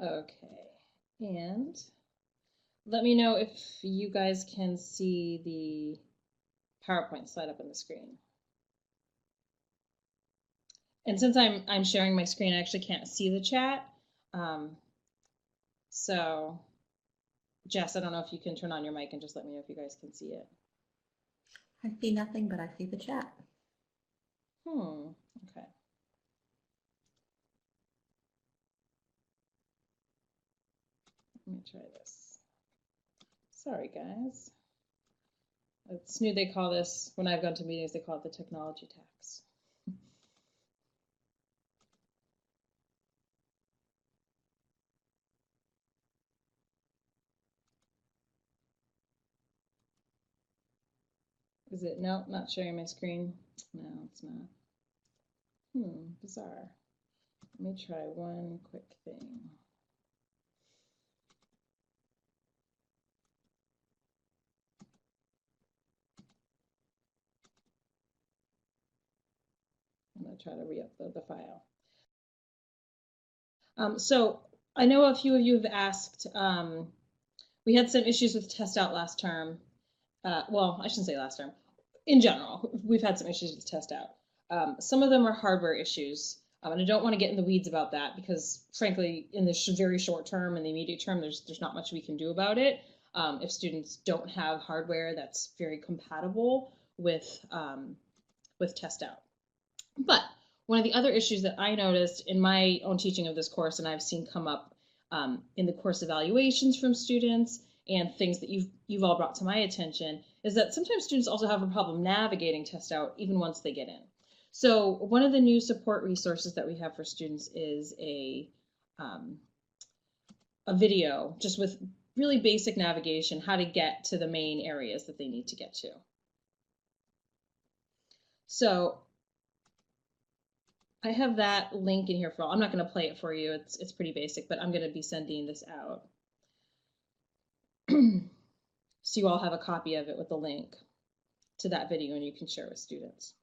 Okay, and let me know if you guys can see the PowerPoint slide up on the screen. And since I'm sharing my screen, I actually can't see the chat. So Jess, I don't know if you can turn on your mic and just let me know if you guys can see it. I see nothing, but I see the chat. Okay. Let me try this. Sorry, guys. It's new. They call this, when I've gone to meetings, they call it the technology tax. Is it? No, not sharing my screen. No, it's not. Bizarre. Let me try one quick thing. I'm going to try to re-upload the file. So I know a few of you have asked, we had some issues with test out last term. Well, I shouldn't say last term. In general, we've had some issues with test out. Some of them are hardware issues. And I don't want to get in the weeds about that because, frankly, in the very short term and the immediate term, there's not much we can do about it. If students don't have hardware that's very compatible with test out. But one of the other issues that I noticed in my own teaching of this course, and I've seen come up in the course evaluations from students and things that you've all brought to my attention, is that sometimes students also have a problem navigating test out even once they get in. So one of the new support resources that we have for students is a video just with really basic navigation, how to get to the main areas that they need to get to. So I have that link in here for all. I'm not going to play it for you. It's pretty basic, but I'm going to be sending this out. So you all have a copy of it with the link to that video and you can share with students.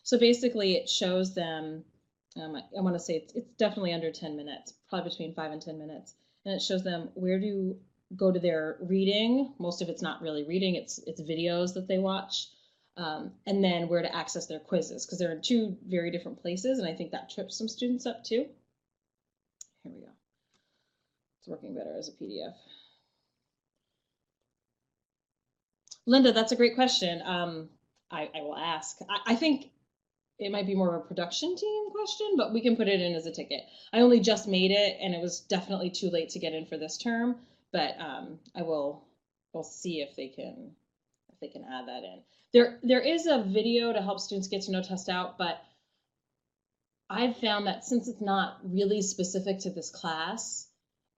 So basically it shows them, I want to say it's definitely under 10 minutes, probably between 5 and 10 minutes. And it shows them where to go to their reading. Most of it's not really reading, it's videos that they watch. And then where to access their quizzes, because they're in two very different places, and I think that trips some students up too. Here we go. It's working better as a PDF. Linda, that's a great question. I will ask. I think it might be more of a production team question, but we can put it in as a ticket. I only just made it, and it was definitely too late to get in for this term, but we'll see if they can add that in. There is a video to help students get to know test out, but I've found that since it's not really specific to this class,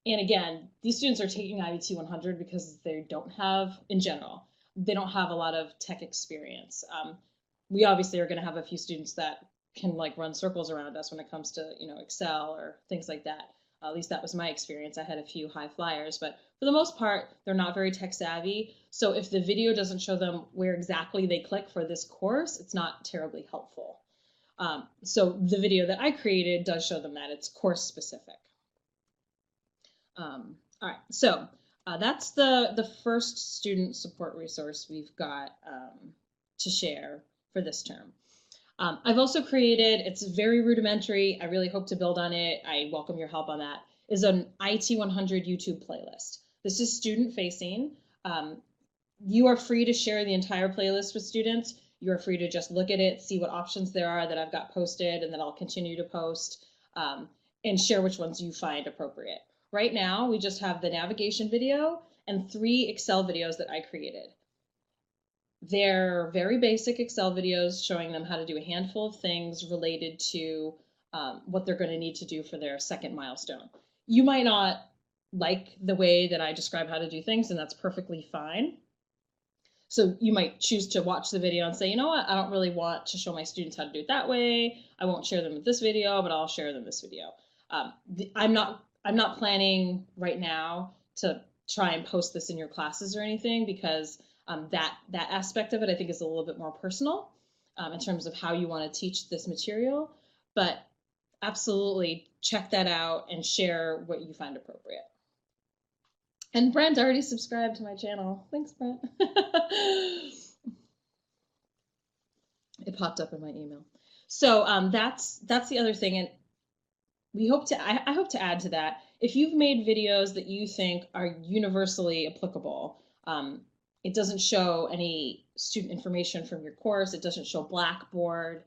and again, these students are taking IBT 100 because they don't have, in general, they don't have a lot of tech experience. We obviously are going to have a few students that can like run circles around us when it comes to Excel or things like that. At least that was my experience. I had a few high flyers, but for the most part, they're not very tech savvy. So if the video doesn't show them where exactly they click for this course, it's not terribly helpful. So the video that I created does show them that it's course specific. All right, so that's the first student support resource we've got to share for this term. I've also created, it's very rudimentary, I really hope to build on it, I welcome your help on that, is an IT 100 YouTube playlist. This is student facing. You are free to share the entire playlist with students. You are free to just look at it, see what options there are that I've got posted and that I'll continue to post, and share which ones you find appropriate. Right now, we just have the navigation video and 3 Excel videos that I created. They're very basic Excel videos showing them how to do a handful of things related to what they're going to need to do for their second milestone. You might not like the way that I describe how to do things, and that's perfectly fine. So you might choose to watch the video and say, you know what, I don't really want to show my students how to do it that way. I won't share them with this video, but I'll share them this video. I'm not planning right now to try and post this in your classes or anything, because that aspect of it I think is a little bit more personal in terms of how you want to teach this material. But absolutely check that out and share what you find appropriate. And Brent already subscribed to my channel. Thanks, Brent. It popped up in my email. So that's the other thing. And we hope to, I hope to add to that. If you've made videos that you think are universally applicable, it doesn't show any student information from your course. It doesn't show Blackboard.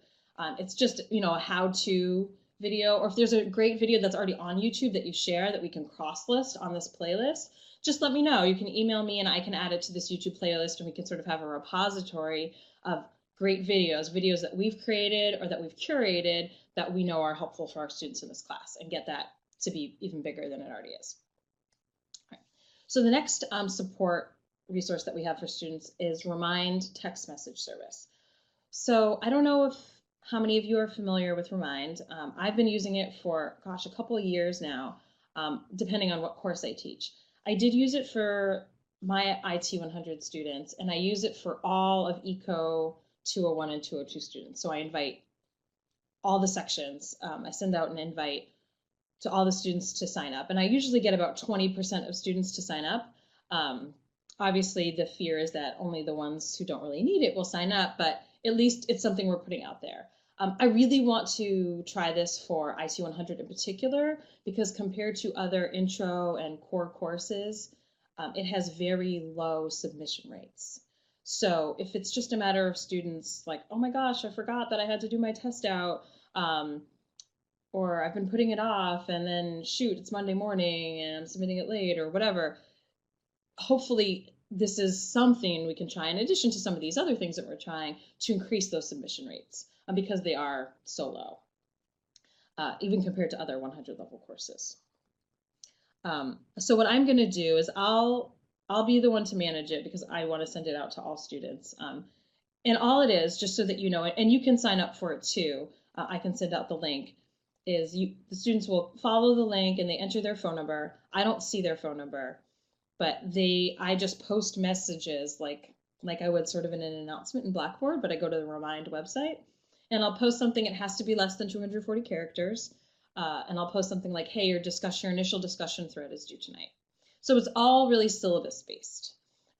It's just, a how-to video. Or if there's a great video that's already on YouTube that you share that we can cross-list on this playlist, just let me know. You can email me and I can add it to this YouTube playlist, and we can sort of have a repository of great videos that we've created or that we've curated that we know are helpful for our students in this class, and get that to be even bigger than it already is. All right. So the next support resource that we have for students is Remind text message service. So I don't know how many of you are familiar with Remind. I've been using it for, a couple of years now, depending on what course I teach. I did use it for my IT 100 students, and I use it for all of Eco 201 and 202 students. So I invite all the sections. I send out an invite to all the students to sign up, and I usually get about 20% of students to sign up. Obviously, the fear is that only the ones who don't really need it will sign up, but at least it's something we're putting out there. I really want to try this for IT 100 in particular, because compared to other intro and core courses, it has very low submission rates. So if it's just a matter of students like, oh my gosh, I forgot that I had to do my test out, or I've been putting it off, and then shoot, it's Monday morning and I'm submitting it late or whatever, hopefully this is something we can try in addition to some of these other things that we're trying to increase those submission rates, because they are so low, even compared to other 100 level courses. So what I'm going to do is I'll be the one to manage it, because I want to send it out to all students. And all it is, just so that you know it, and you can sign up for it too, I can send out the link, is the students will follow the link and they enter their phone number. I don't see their phone number, but I just post messages like I would sort of in an announcement in Blackboard, but I go to the Remind website and I'll post something. It has to be less than 240 characters. And I'll post something like, hey, your initial discussion thread is due tonight. So it's all really syllabus based.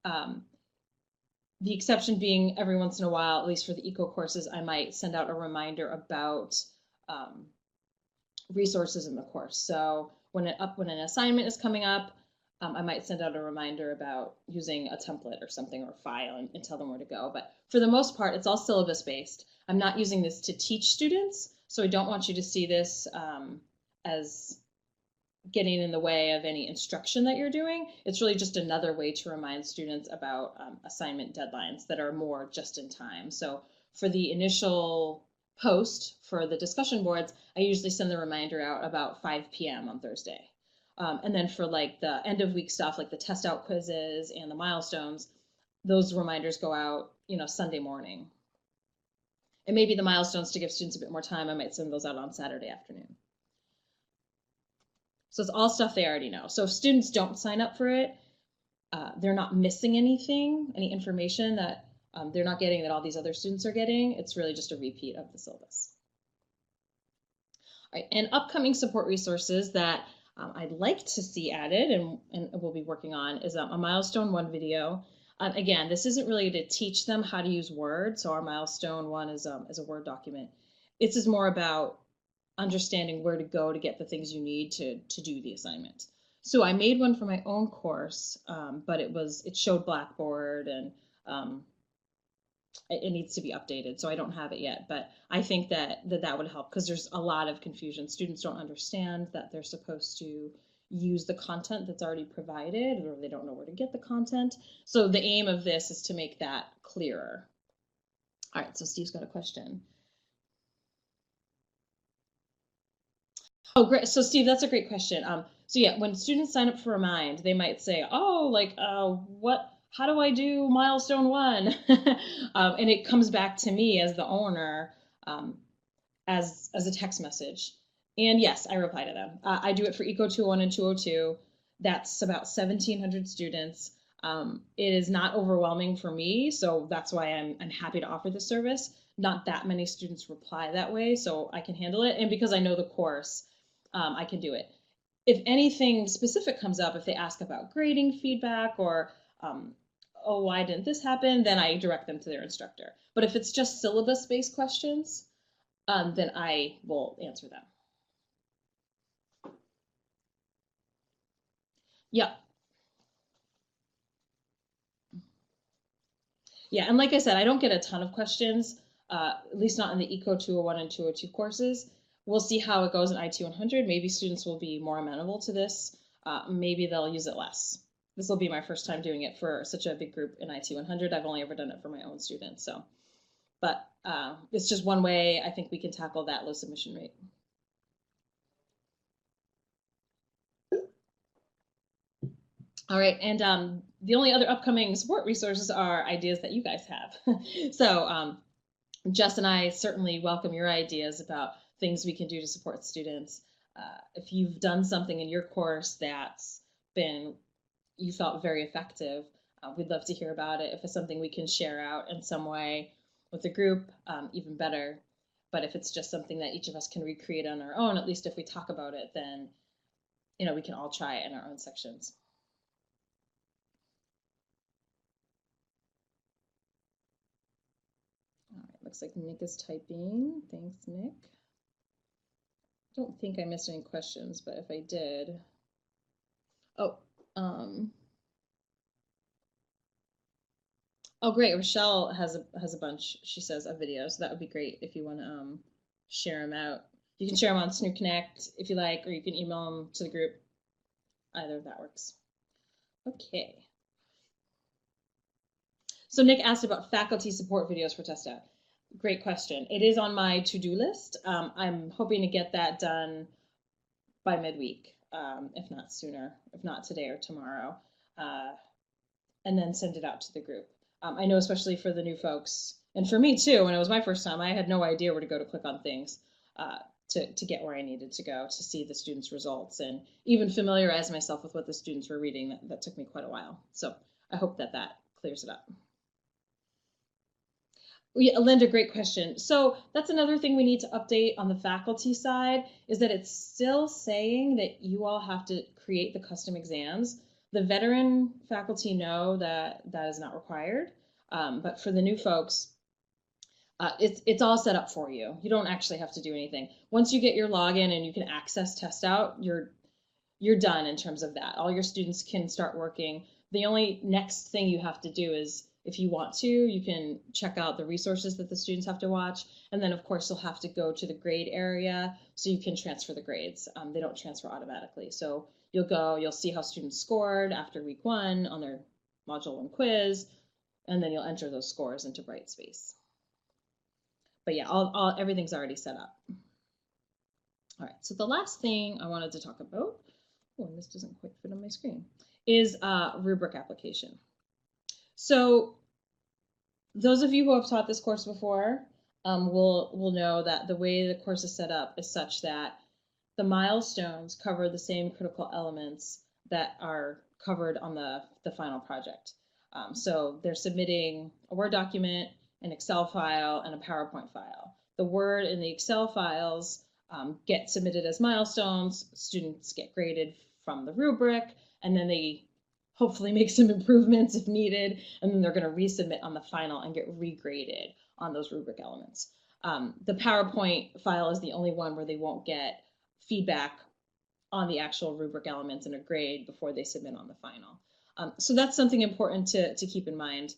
The exception being every once in a while, at least for the eco courses, I might send out a reminder about resources in the course. So when an assignment is coming up, I might send out a reminder about using a template or something, or a file, and tell them where to go. But for the most part, it's all syllabus based. I'm not using this to teach students, so I don't want you to see this as getting in the way of any instruction that you're doing. It's really just another way to remind students about assignment deadlines that are more just in time. So for the initial post for the discussion boards, I usually send the reminder out about 5 p.m. on Thursday. And then for like the end of week stuff, like the test out quizzes and the milestones, those reminders go out, Sunday morning. And maybe the milestones, to give students a bit more time, I might send those out on Saturday afternoon. So it's all stuff they already know. So if students don't sign up for it, they're not missing anything, any information that they're not getting that all these other students are getting. It's really just a repeat of the syllabus. All right, and upcoming support resources that I'd like to see added and we'll be working on is a Milestone 1 video. Again, this isn't really to teach them how to use Word. So our Milestone 1 is a Word document. This is more about understanding where to go to get the things you need to do the assignment. So I made one for my own course, but it showed Blackboard, and it needs to be updated. So I don't have it yet, but I think that would help, because there's a lot of confusion. Students don't understand that they're supposed to use the content that's already provided, or they don't know where to get the content. So the aim of this is to make that clearer. All right, so Steve's got a question. Oh, great. So Steve, that's a great question. So yeah, when students sign up for Remind, they might say, oh, like, how do I do Milestone 1? And it comes back to me as the owner as a text message. And yes, I reply to them. I do it for Eco 201 and 202. That's about 1,700 students. It is not overwhelming for me, so that's why I'm happy to offer this service. Not that many students reply that way, so I can handle it. And because I know the course, I can do it. If anything specific comes up, if they ask about grading feedback or, oh, why didn't this happen, then I direct them to their instructor. But if it's just syllabus-based questions, then I will answer them. Yeah. Yeah, and like I said, I don't get a ton of questions, at least not in the Eco 201 and 202 courses. We'll see how it goes in IT 100. Maybe students will be more amenable to this. Maybe they'll use it less. This will be my first time doing it for such a big group in IT 100. I've only ever done it for my own students. So, but it's just one way I think we can tackle that low submission rate. All right, and the only other upcoming support resources are ideas that you guys have. So Jess and I certainly welcome your ideas about things we can do to support students. If you've done something in your course that's been, you felt very effective, we'd love to hear about it. If it's something we can share out in some way with the group, even better. But if it's just something that each of us can recreate on our own, at least if we talk about it, then we can all try it in our own sections. All right, looks like Nick is typing. Thanks, Nick. I don't think I missed any questions, but if I did, oh, oh, great. Rochelle has a bunch. She says of videos. So that would be great if you want to share them out. You can share them on Snoop Connect if you like, or you can email them to the group. Either of that works. Okay. So Nick asked about faculty support videos for test out. Great question. It is on my to-do list. I'm hoping to get that done by midweek, if not sooner, if not today or tomorrow, and then send it out to the group. I know especially for the new folks, and for me too, when it was my first time, I had no idea where to go to click on things to get where I needed to go to see the students' results and even familiarize myself with what the students were reading. That took me quite a while. So I hope that clears it up. Yeah, Linda, great question. So that's another thing we need to update on the faculty side is that it's still saying that you all have to create the custom exams. The veteran faculty know that that is not required, but for the new folks, it's all set up for you. You don't actually have to do anything. Once you get your login and you can access test out, you're done in terms of that. All your students can start working. The only next thing you have to do is, if you want to, you can check out the resources that the students have to watch. And then of course you'll have to go to the grade area so you can transfer the grades. They don't transfer automatically. So you'll see how students scored after week 1 on their module 1 quiz, and then you'll enter those scores into Brightspace. But yeah, everything's already set up. All right, so the last thing I wanted to talk about, oh, and this doesn't quite fit on my screen, is rubric application. So those of you who have taught this course before will know that the way the course is set up is such that the milestones cover the same critical elements that are covered on the final project. So they're submitting a Word document, an Excel file, and a PowerPoint file. The Word and the Excel files get submitted as milestones. Students get graded from the rubric, and then they hopefully make some improvements if needed, and then they're going to resubmit on the final and get regraded on those rubric elements. The PowerPoint file is the only one where they won't get feedback on the actual rubric elements and a grade before they submit on the final. So that's something important to keep in mind,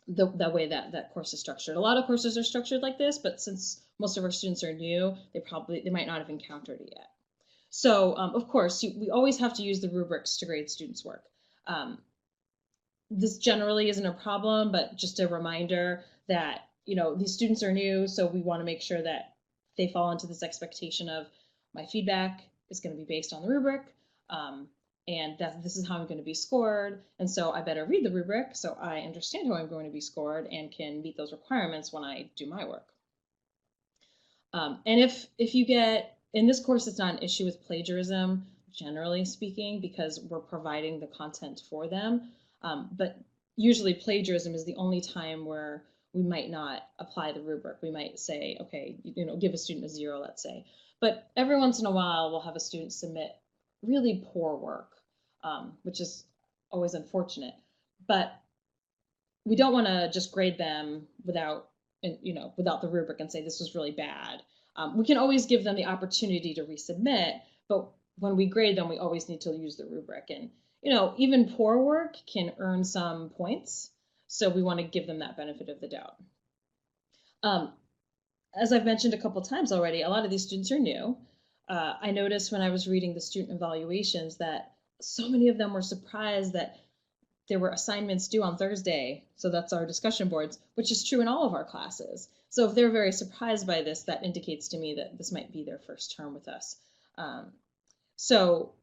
the way that course is structured. A lot of courses are structured like this, but since most of our students are new, they might not have encountered it yet. So of course, we always have to use the rubrics to grade students' work. This generally isn't a problem, but just a reminder that these students are new, so we want to make sure that they fall into this expectation of my feedback is going to be based on the rubric, and that this is how I'm going to be scored, and so I better read the rubric so I understand how I'm going to be scored and can meet those requirements when I do my work. And if you get, in this course, it's not an issue with plagiarism, generally speaking, because we're providing the content for them. But usually plagiarism is the only time where we might not apply the rubric. We might say, okay, give a student a 0, let's say. But every once in a while, we'll have a student submit really poor work, which is always unfortunate. But we don't want to just grade them without the rubric and say this was really bad. We can always give them the opportunity to resubmit, but when we grade them, we always need to use the rubric. And even poor work can earn some points, so we want to give them that benefit of the doubt. As I've mentioned a couple times already, a lot of these students are new. I noticed when I was reading the student evaluations that so many of them were surprised that there were assignments due on Thursday. So that's our discussion boards, which is true in all of our classes. So if they're very surprised by this, that indicates to me that this might be their first term with us. So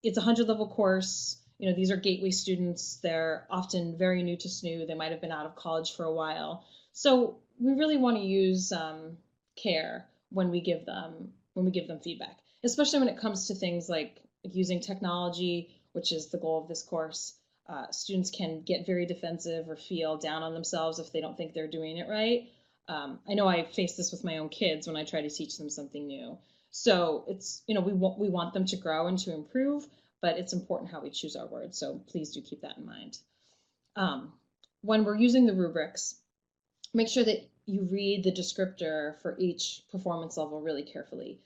it's a 100-level course. These are gateway students. They're often very new to SNU. They might have been out of college for a while. So we really want to use care when we give them feedback, especially when it comes to things like using technology, which is the goal of this course. Students can get very defensive or feel down on themselves if they don't think they're doing it right. I know I face this with my own kids when I try to teach them something new. So it's, we want them to grow and to improve, but it's important how we choose our words. So please do keep that in mind. When we're using the rubrics, make sure that you read the descriptor for each performance level really carefully.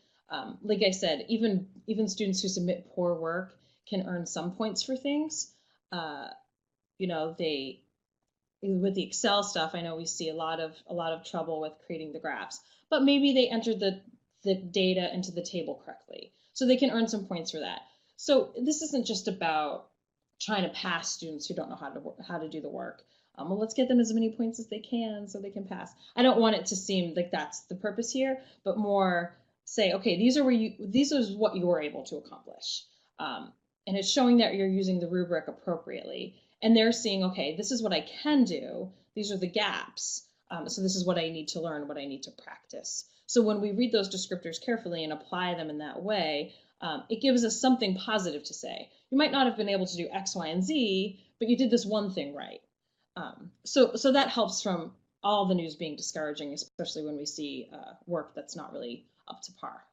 Like I said, even students who submit poor work can earn some points for things. They, with the Excel stuff, I know we see a lot of trouble with creating the graphs, but maybe they entered the data into the table correctly, so they can earn some points for that. So this isn't just about trying to pass students who don't know how to do the work. Well, let's get them as many points as they can so they can pass. I don't want it to seem like that's the purpose here, but more say, okay, these are what you were able to accomplish. And it's showing that you're using the rubric appropriately. And they're seeing, okay, this is what I can do. These are the gaps. So this is what I need to learn, what I need to practice. So when we read those descriptors carefully and apply them in that way, it gives us something positive to say. You might not have been able to do X, Y, and Z, but you did this one thing right. So that helps from all the news being discouraging, especially when we see work that's not really up to par.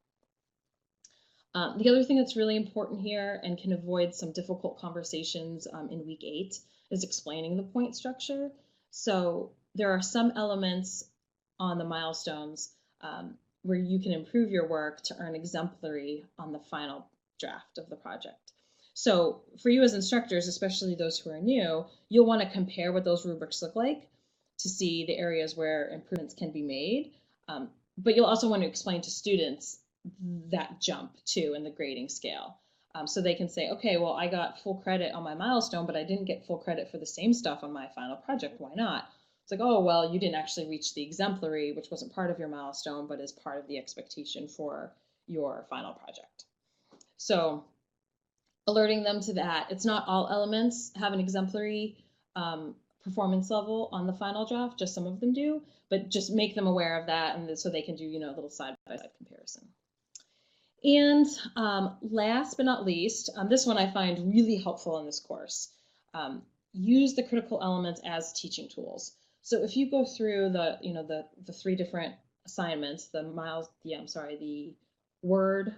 The other thing that's really important here and can avoid some difficult conversations in week 8 is explaining the point structure. So there are some elements on the milestones where you can improve your work to earn exemplary on the final draft of the project. So for you as instructors, especially those who are new, you'll want to compare what those rubrics look like to see the areas where improvements can be made. But you'll also want to explain to students that jump too in the grading scale. So they can say, okay, well, I got full credit on my milestone, but I didn't get full credit for the same stuff on my final project. Why not? It's like, oh, well, you didn't actually reach the exemplary, which wasn't part of your milestone, but is part of the expectation for your final project. So alerting them to that. It's not all elements have an exemplary performance level on the final draft, just some of them do, but just make them aware of that, and so they can do, a little side-by-side comparison. And last but not least, this one I find really helpful in this course. Use the critical elements as teaching tools. So if you go through the 3 different assignments, the Word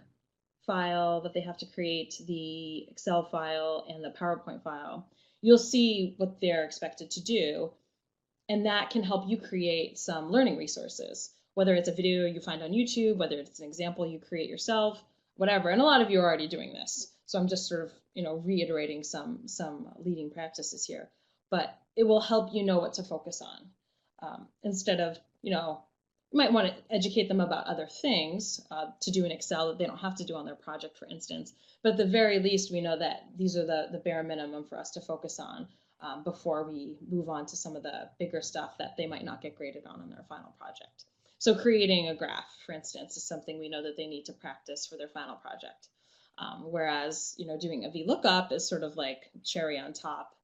file that they have to create, the Excel file, and the PowerPoint file, you'll see what they're expected to do, and that can help you create some learning resources, whether it's a video you find on YouTube, whether it's an example you create yourself, whatever. And a lot of you are already doing this, so I'm just sort of reiterating some leading practices here, but it will help you know what to focus on instead of you might want to educate them about other things to do in Excel that they don't have to do on their project, for instance. But at the very least, we know that these are the bare minimum for us to focus on before we move on to some of the bigger stuff that they might not get graded on their final project. So creating a graph, for instance, is something we know that they need to practice for their final project. Whereas, doing a VLOOKUP is sort of like cherry on top,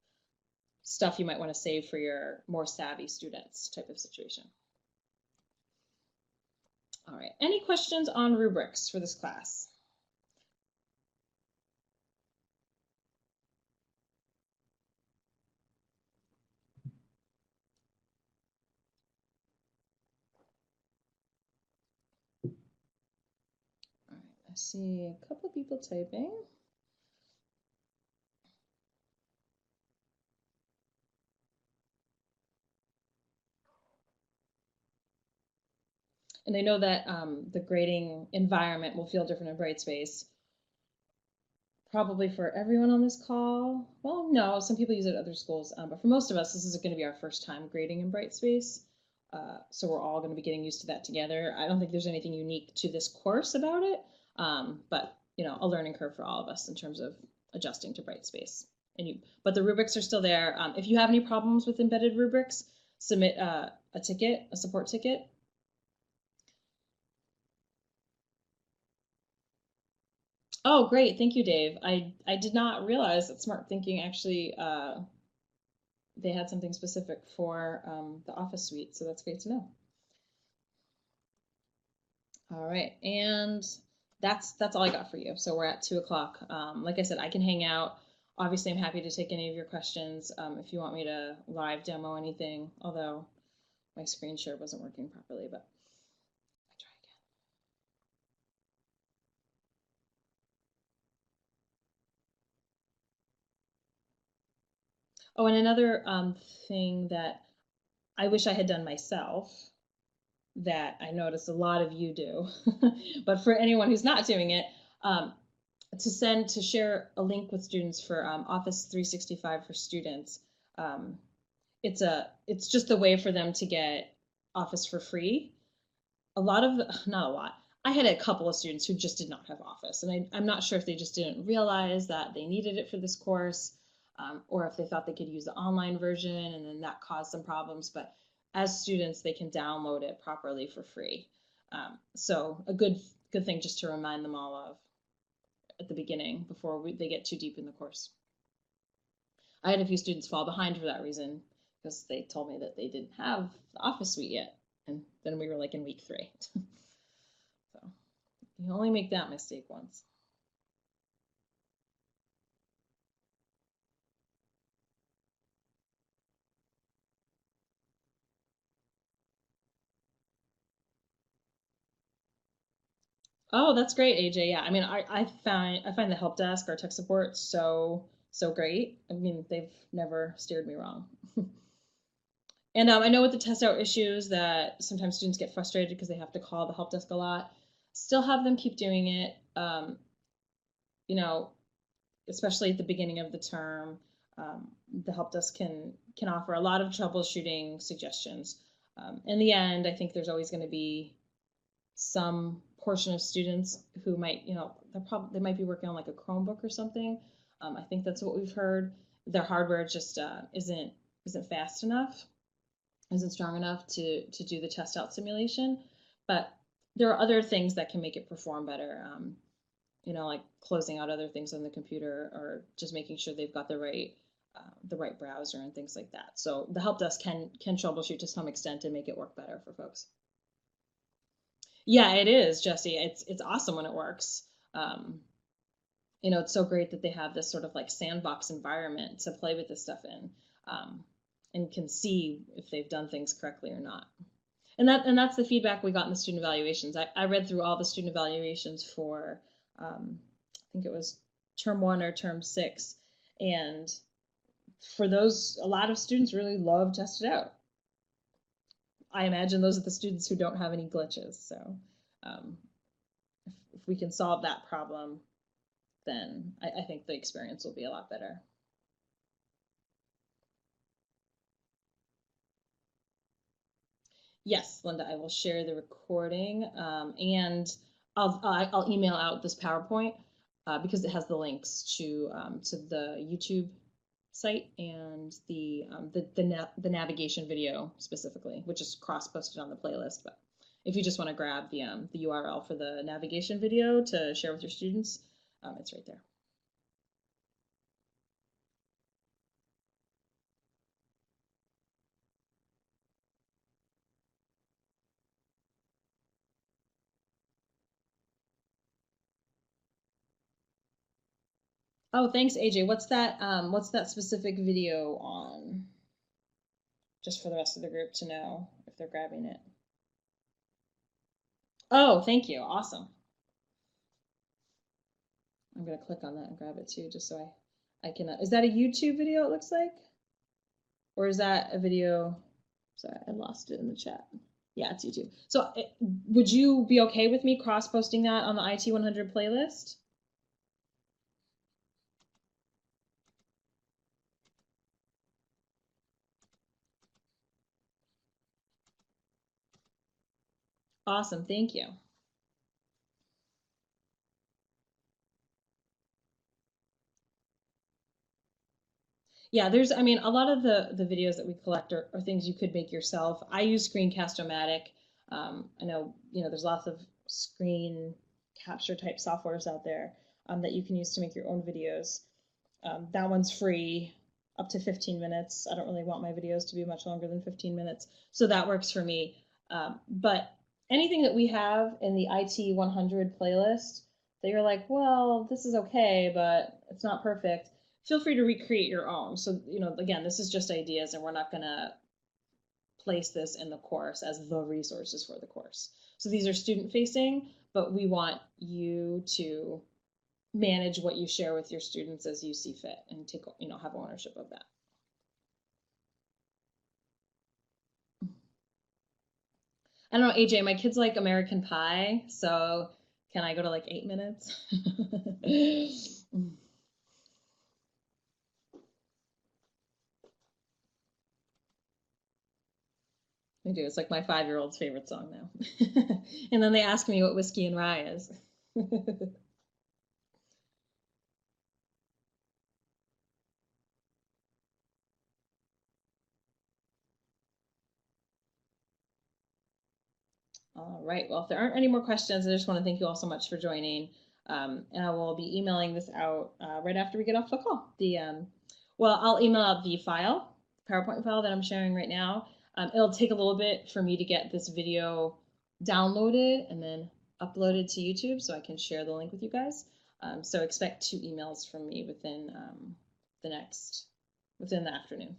stuff you might want to save for your more savvy students type of situation. All right, any questions on rubrics for this class? I see a couple people typing. And I know that the grading environment will feel different in Brightspace. Probably for everyone on this call. Well, no, some people use it at other schools, but for most of us, this is going to be our first time grading in Brightspace. So we're all going to be getting used to that together. I don't think there's anything unique to this course about it, but a learning curve for all of us in terms of adjusting to Brightspace. But the rubrics are still there. If you have any problems with embedded rubrics, submit a ticket, a support ticket. Oh, great. Thank you, Dave. I did not realize that Smart Thinking actually they had something specific for the Office suite, so that's great to know. All right, and that's all I got for you. So we're at 2 o'clock. Like I said, I can hang out. Obviously, I'm happy to take any of your questions if you want me to live demo anything, although my screen share wasn't working properly, but I try again. Oh, and another thing that I wish I had done myself that I notice a lot of you do, but for anyone who's not doing it, to share a link with students for Office 365 for students. Um, it's just a way for them to get Office for free. Not a lot. I had a couple of students who just did not have Office, and I'm not sure if they just didn't realize that they needed it for this course, or if they thought they could use the online version, and then that caused some problems. But as students, they can download it properly for free. So a good thing just to remind them all of at the beginning before they get too deep in the course. I had a few students fall behind for that reason because they told me that they didn't have the Office suite yet, and then we were like in week 3. So you only make that mistake once. Oh, that's great, AJ. Yeah, I mean, I find the help desk, our tech support, so great. I mean, they've never steered me wrong. And I know with the test out issues that sometimes students get frustrated because they have to call the help desk a lot. Still have them keep doing it. You know, especially at the beginning of the term, the help desk can offer a lot of troubleshooting suggestions. In the end, I think there's always going to be some portion of students who might, they might be working on like a Chromebook or something. I think that's what we've heard. Their hardware just isn't fast enough, isn't strong enough to do the test out simulation. But there are other things that can make it perform better. Like closing out other things on the computer or just making sure they've got the right browser and things like that. So the help desk can troubleshoot to some extent and make it work better for folks. Yeah, it is, Jesse. It's awesome when it works. Um, it's so great that they have this sort of like sandbox environment to play with this stuff in, um, and can see if they've done things correctly or not. And that's the feedback we got in the student evaluations. I read through all the student evaluations for I think it was term 1 or term 6, and for those, a lot of students really love Test It Out. I imagine those are the students who don't have any glitches. So um, if we can solve that problem, then I think the experience will be a lot better. Yes, Linda, I will share the recording, and I'll email out this PowerPoint because it has the links to the YouTube site and the navigation video specifically, which is cross posted on the playlist. But if you just want to grab the URL for the navigation video to share with your students, it's right there. Oh, thanks, AJ. What's that specific video on? Just for the rest of the group to know if they're grabbing it. Oh, thank you. Awesome. I'm going to click on that and grab it too, just so I can, is that a YouTube video it looks like? Or is that a video? Sorry, I lost it in the chat. Yeah, it's YouTube. So would you be okay with me cross-posting that on the IT 100 playlist? Awesome, thank you. Yeah, there's, I mean, a lot of the videos that we collect are things you could make yourself. I use Screencast-O-Matic. I know, there's lots of screen capture type softwares out there that you can use to make your own videos. That one's free, up to 15 minutes. I don't really want my videos to be much longer than 15 minutes, so that works for me. But anything that we have in the IT 100 playlist that you're like, well, this is okay, but it's not perfect, feel free to recreate your own. So, again, this is just ideas, and we're not going to place this in the course as the resources for the course. So these are student facing, but we want you to manage what you share with your students as you see fit and take, have ownership of that. I don't know, AJ, my kids like American Pie, so can I go to like 8 minutes? I do. It's like my 5-year-old's favorite song now. And then they ask me what whiskey and rye is. All right. Well, if there aren't any more questions, I just want to thank you all so much for joining. And I will be emailing this out right after we get off the call. Well, I'll email out the file, PowerPoint file that I'm sharing right now. It'll take a little bit for me to get this video downloaded and then uploaded to YouTube so I can share the link with you guys. So expect 2 emails from me within the afternoon.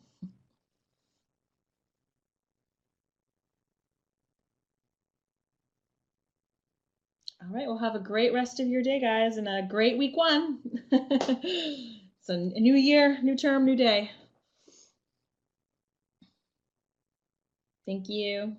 All right, well, have a great rest of your day, guys, and a great week 1. So a new year, new term, new day. Thank you.